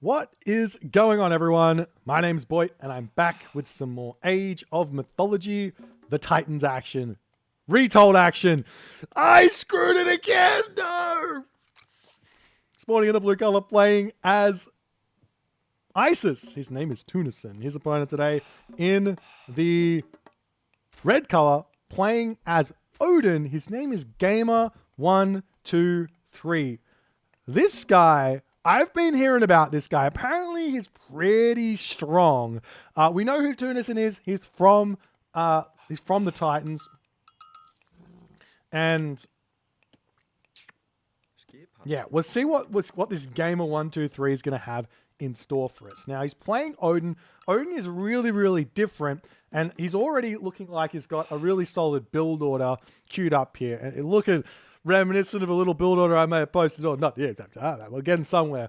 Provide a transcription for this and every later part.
What is going on, everyone? My name's Boit, and I'm back with some more Age of Mythology, the Titans action. Retold action. I screwed it again! No! Sporting in the blue color, playing as Isis. His name is Tunison. His opponent today in the red color, playing as Odin. His name is Gamer123. This guy, I've been hearing about this guy. Apparently, he's pretty strong. We know who Tunison is. He's from the Titans, and yeah, we'll see what this Gamer123 is going to have in store for us. Now, he's playing Odin. Odin is really, really different, and he's already looking like he's got a really solid build order queued up here. And looking reminiscent of a little build order I may have posted or not. Yeah, we're getting somewhere.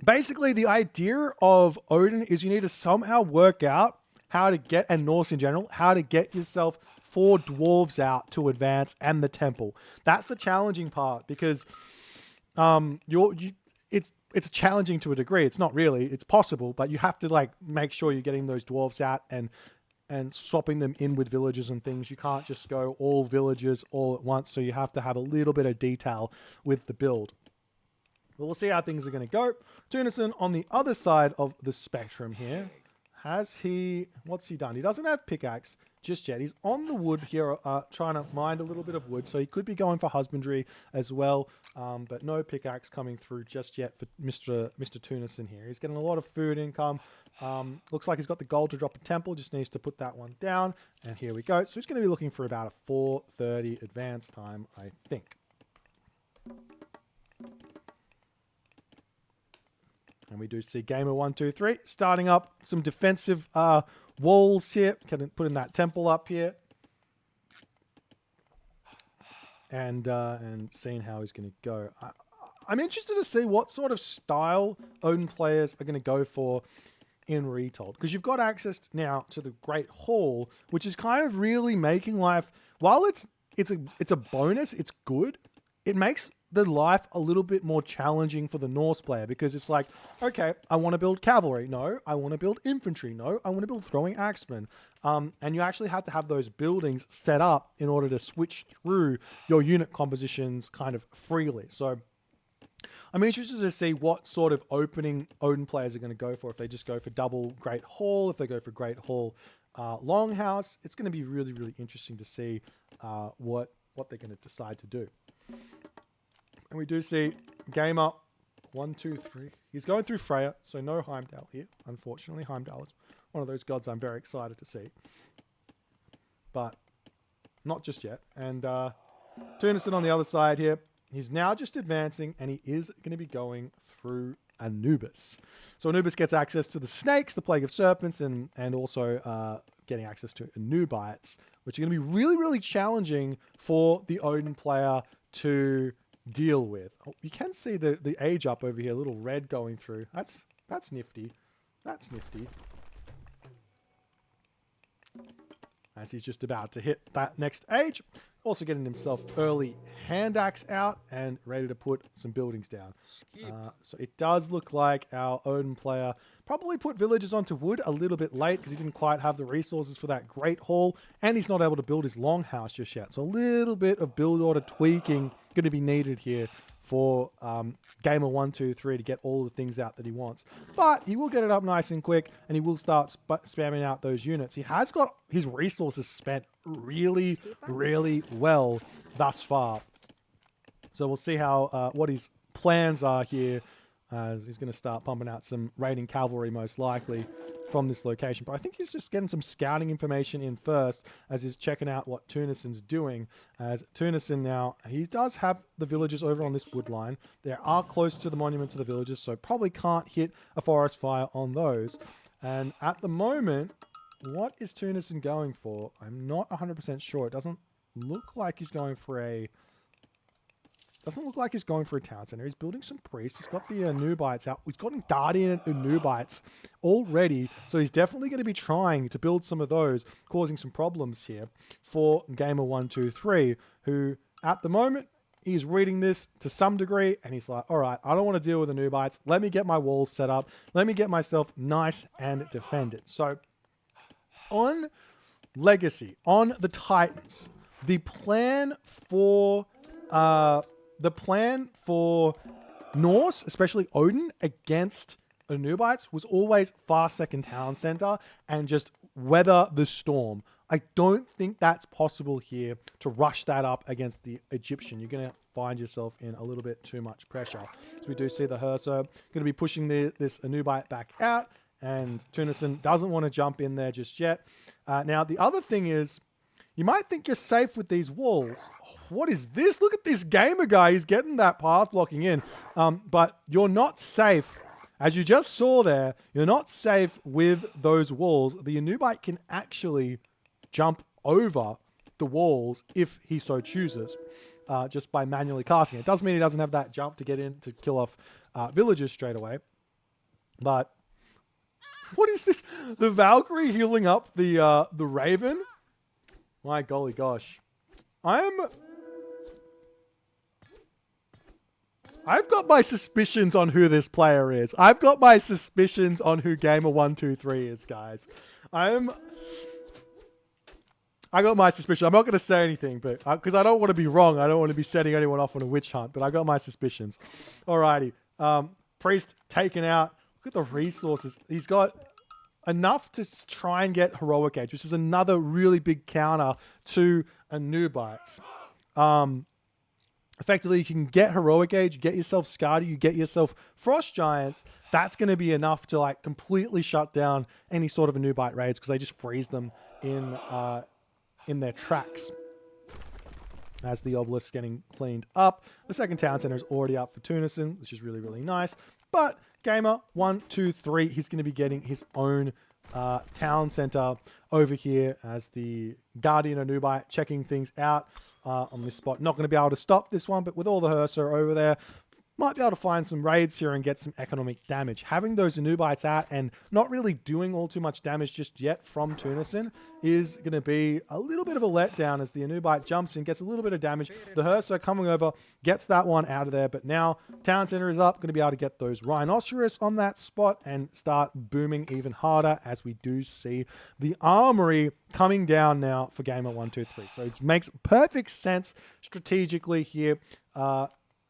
Basically, the idea of Odin is you need to somehow work out how to get, and Norse in general, how to get yourself 4 dwarves out to advance and the temple. That's the challenging part, because it's challenging to a degree. It's not really. It's possible, but you have to make sure you're getting those dwarves out and swapping them in with villagers and things. You can't just go all villagers all at once, so you have to have a little bit of detail with the build. But we'll see how things are going to go. Tunison on the other side of the spectrum here. What's he done? He doesn't have pickaxe just yet. He's on the wood here, trying to mine a little bit of wood, so he could be going for husbandry as well, but no pickaxe coming through just yet for Mr. Tunison here. He's getting a lot of food income. Looks like he's got the gold to drop a temple, just needs to put that one down, and here we go. So he's going to be looking for about a 4:30 advance time, I think. And we do see Gamer123 starting up some defensive walls here. Putting that temple up here. And seeing how he's going to go. I'm interested to see what sort of style Odin players are going to go for in Retold. Because you've got access now to the Great Hall, which is kind of really making life... While it's a bonus, it's good. It makes the life a little bit more challenging for the Norse player, because it's like, okay, I want to build cavalry. No, I want to build infantry. No, I want to build throwing axemen. And you actually have to have those buildings set up in order to switch through your unit compositions kind of freely. So I'm interested to see what sort of opening Odin players are going to go for. If they just go for double Great Hall, if they go for Great Hall Longhouse. It's going to be really, really interesting to see what they're going to decide to do. And we do see Gamer123. He's going through Freya, so no Heimdall here. Unfortunately, Heimdall is one of those gods I'm very excited to see. But not just yet. And Tunison on the other side here. He's now just advancing, and he is going to be going through Anubis. So Anubis gets access to the snakes, the plague of serpents, and also getting access to Anubites, which are going to be really, really challenging for the Odin player to deal with. Oh, you can see the age up over here, a little red going through. That's nifty. That's nifty. As he's just about to hit that next age. Also getting himself early hand axe out and ready to put some buildings down. So it does look like our Odin player probably put villagers onto wood a little bit late, because he didn't quite have the resources for that Great Hall, and he's not able to build his longhouse just yet. So a little bit of build order tweaking going to be needed here for Gamer123 to get all the things out that he wants. But he will get it up nice and quick, and he will start spamming out those units. He has got his resources spent really, really well thus far. So we'll see how what his plans are here, as he's going to start pumping out some raiding cavalry most likely from this location. But I think he's just getting some scouting information in first, as he's checking out what Tunison's doing. As Tunison now, he does have the villagers over on this wood line. They are close to the monument to the villagers, so probably can't hit a forest fire on those. And at the moment, what is Tunison going for? I'm not 100% sure. It doesn't look like he's going for a... Doesn't look like he's going for a town center. He's building some priests. He's got the Anubites out. He's got Guardian Anubites already. So he's definitely going to be trying to build some of those, causing some problems here for Gamer123, who at the moment he's reading this to some degree, and he's like, all right, I don't want to deal with the Nubites. Let me get my walls set up. Let me get myself nice and defended. So on Legacy, on the Titans, the plan for Norse, especially Odin, against the Nubites was always fast second town center and just weather the storm. I don't think that's possible here to rush that up against the Egyptian. You're going to find yourself in a little bit too much pressure. So we do see the Herso going to be pushing this Anubite back out, and Tunison doesn't want to jump in there just yet. Now, the other thing is, you might think you're safe with these walls. Oh, what is this? Look at this gamer guy. He's getting that path blocking in. But you're not safe. As you just saw there, you're not safe with those walls. The Anubite can actually jump over the walls if he so chooses, just by manually casting. It doesn't mean he doesn't have that jump to get in to kill off villagers straight away. But what is this? The Valkyrie healing up the Raven? My golly gosh. I've got my suspicions on who this player is. I've got my suspicions on who Gamer123 is, guys. I got my suspicion. I'm not going to say anything, but because I don't want to be wrong. I don't want to be setting anyone off on a witch hunt, but I got my suspicions. Alrighty. Priest taken out. Look at the resources. He's got enough to try and get Heroic Age, which is another really big counter to Anubites. Effectively, you can get Heroic Age, get yourself Skadi, you get yourself Frost Giants. That's going to be enough to like completely shut down any sort of Anubite raids, because they just freeze them in their tracks. As the obelisk getting cleaned up. The second town center is already up for Tunison, which is really, really nice. But Gamer123, he's going to be getting his own town center over here as the Guardian Anubite checking things out on this spot. Not going to be able to stop this one, but with all the Herso over there, might be able to find some raids here and get some economic damage. Having those Anubites out and not really doing all too much damage just yet from Tunison is going to be a little bit of a letdown as the Anubite jumps in, gets a little bit of damage. The Herso coming over, gets that one out of there, but now Town Center is up, going to be able to get those Rhinoceros on that spot and start booming even harder as we do see the Armory coming down now for Gamer123. So it makes perfect sense strategically here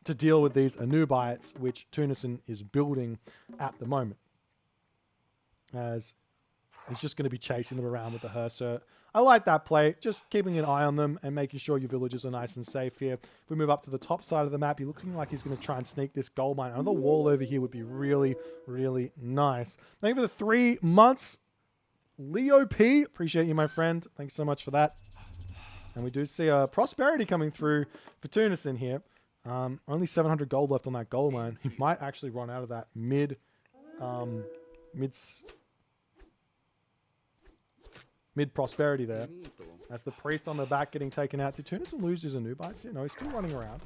to deal with these Anubites, which Tunison is building at the moment. As he's just going to be chasing them around with the Herso. I like that play, just keeping an eye on them and making sure your villagers are nice and safe here. If we move up to the top side of the map, you're looking like he's going to try and sneak this gold mine. Another wall over here would be really, really nice. Thank you for the 3 months. Leo P, appreciate you, my friend. Thanks so much for that. And we do see a prosperity coming through for Tunison here. Only 700 gold left on that gold mine. He might actually run out of that mid prosperity there. That's the priest on the back getting taken out. Did Tunison lose his Anubites? You know, he's still running around.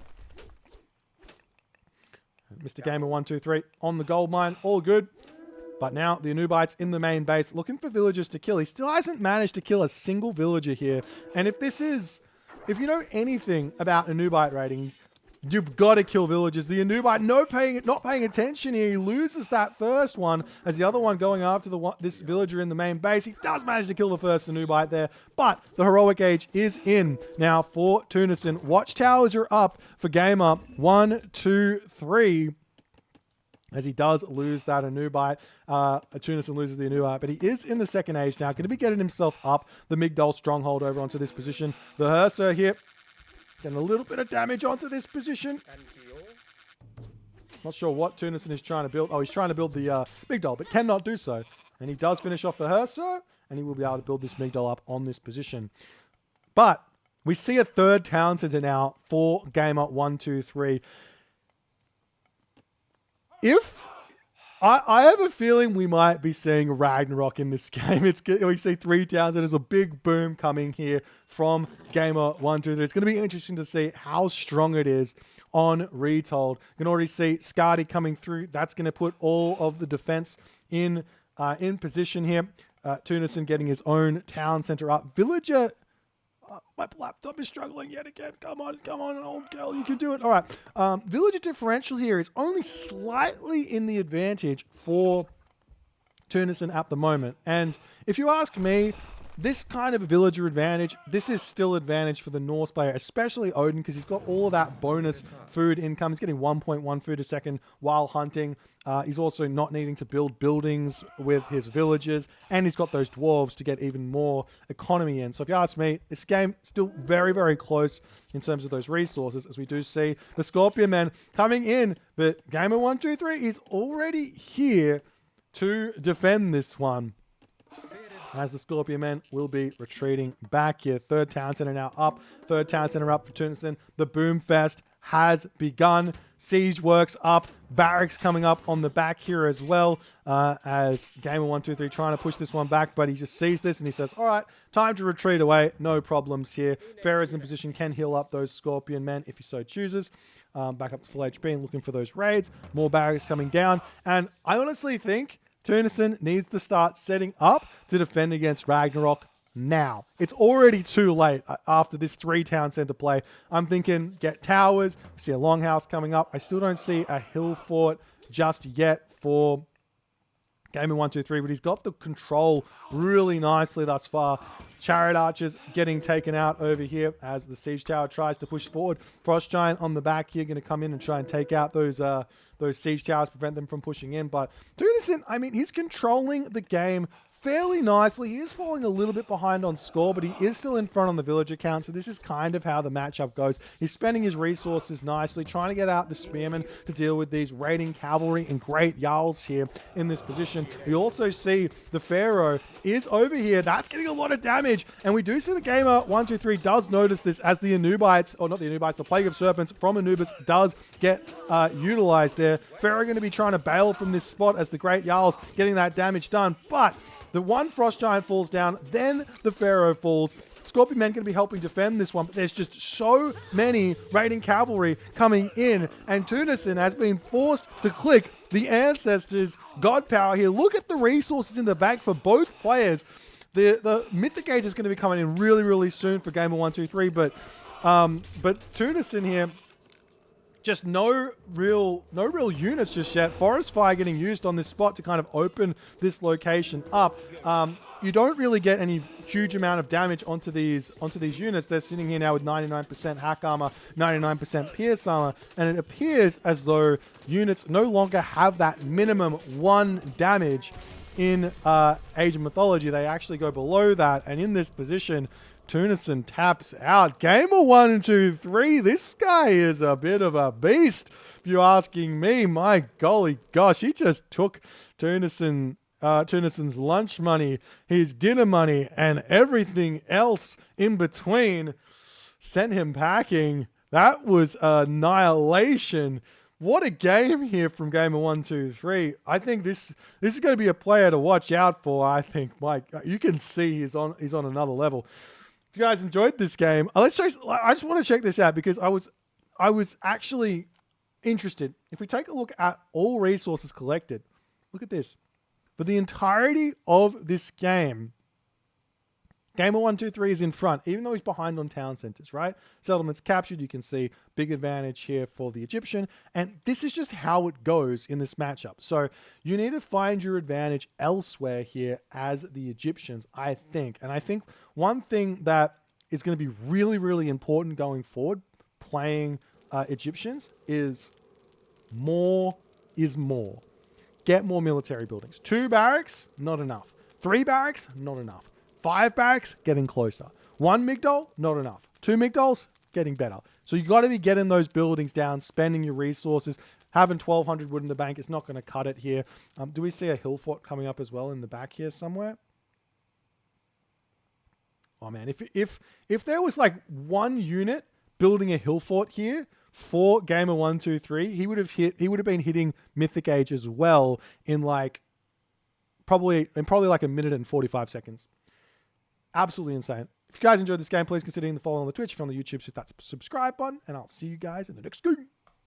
Mr. Gamer123 on the gold mine, all good. But now the Anubites in the main base looking for villagers to kill. He still hasn't managed to kill a single villager here. And if you know anything about Anubite raiding, you've got to kill villagers. The Anubite not paying attention here. He loses that first one as the other one going after this villager in the main base. He does manage to kill the first Anubite there, but the Heroic Age is in now for Tunison. Watchtowers are up for Gamer123 as he does lose that Anubite. Tunison loses the Anubite, but he is in the second age now. Going to be getting himself up the Migdol stronghold over onto this position. The Herso here getting a little bit of damage onto this position. Not sure what Tunison is trying to build. Oh, he's trying to build the Migdol, but cannot do so. And he does finish off the Herso, and he will be able to build this Migdol up on this position. But we see a third town center now for Gamer123. I have a feeling we might be seeing Ragnarok in this game. We see 3 towns, and there's a big boom coming here from Gamer123. It's going to be interesting to see how strong it is on Retold. You can already see Skadi coming through. That's going to put all of the defense in position here. Tunison getting his own town center up. Villager My laptop is struggling yet again. Come on, old girl, you can do it. All right. Villager differential here is only slightly in the advantage for Tunison at the moment. And if you ask me, this kind of villager advantage, this is still advantage for the Norse player, especially Odin, because he's got all of that bonus food income. He's getting 1.1 food a second while hunting. He's also not needing to build buildings with his villagers, and he's got those dwarves to get even more economy in. So if you ask me, this game still very, very close in terms of those resources, as we do see the Scorpion Men coming in, but Gamer123 is already here to defend this one, as the Scorpion Men will be retreating back here. Third town center now up. Third town center up for Tunison. The Boom Fest has begun. Siege works up. Barracks coming up on the back here as well, as Gamer123 trying to push this one back, but he just sees this and he says, all right, time to retreat away. No problems here. Pharaoh's in position, can heal up those Scorpion Men if he so chooses. Back up to full HP and looking for those raids. More barracks coming down. And I honestly think Tunison needs to start setting up to defend against Ragnarok now. It's already too late after this 3-town center play. I'm thinking get towers. I see a longhouse coming up. I still don't see a hill fort just yet for Gamer123, but he's got the control really nicely thus far. Chariot archers getting taken out over here as the siege tower tries to push forward. Frost giant on the back here going to come in and try and take out those siege towers, prevent them from pushing in. But Tunison, I mean, he's controlling the game fairly nicely. He is falling a little bit behind on score, but he is still in front on the villager count. So this is kind of how the matchup goes. He's spending his resources nicely, trying to get out the spearmen to deal with these raiding cavalry and great jarls here in this position. We also see the Pharaoh is over here. That's getting a lot of damage. And we do see the Gamer123 does notice this as the Anubites, or not the Anubites, the Plague of Serpents from Anubis does get utilized there. Pharaoh going to be trying to bail from this spot as the great jarls getting that damage done. But the one Frost Giant falls down, then the Pharaoh falls. Scorpion Men going to be helping defend this one, but there's just so many raiding cavalry coming in, and Tunison has been forced to click the Ancestors' God Power here. Look at the resources in the bank for both players. The Mythic Age is going to be coming in really, really soon for Gamer123, but Tunison here, just no real units just yet. Forest Fire getting used on this spot to kind of open this location up. You don't really get any huge amount of damage onto these units. They're sitting here now with 99% hack armor, 99% pierce armor, and it appears as though units no longer have that minimum 1 damage in Age of Mythology. They actually go below that, and in this position, Tunison taps out. Gamer123, this guy is a bit of a beast, if you're asking me. My golly gosh, he just took Tunison's lunch money, his dinner money, and everything else in between. Sent him packing. That was annihilation. What a game here from Gamer123. I think this is going to be a player to watch out for. I think, Mike, you can see he's on another level. If you guys enjoyed this game, I just want to check this out because I was actually interested. If we take a look at all resources collected, look at this. For the entirety of this game, Gamer123 is in front, even though he's behind on town centers, right? Settlements captured, you can see big advantage here for the Egyptian. And this is just how it goes in this matchup. So you need to find your advantage elsewhere here as the Egyptians, I think. And I think one thing that is going to be really, really important going forward, playing Egyptians, is more is more. Get more military buildings. 2 barracks, not enough. 3 barracks, not enough. 5 barracks, getting closer. 1 Migdol, not enough. 2 Migdols, getting better. So you got to be getting those buildings down, spending your resources. Having 1,200 wood in the bank is not going to cut it here. Do we see a hill fort coming up as well in the back here somewhere? Oh man, if there was like 1 unit building a hill fort here for Gamer123, he would have been hitting Mythic Age as well in probably like 1 minute and 45 seconds. Absolutely insane. If you guys enjoyed this game, please consider hitting the follow on the Twitch. If you're on the YouTube, hit that subscribe button, and I'll see you guys in the next game.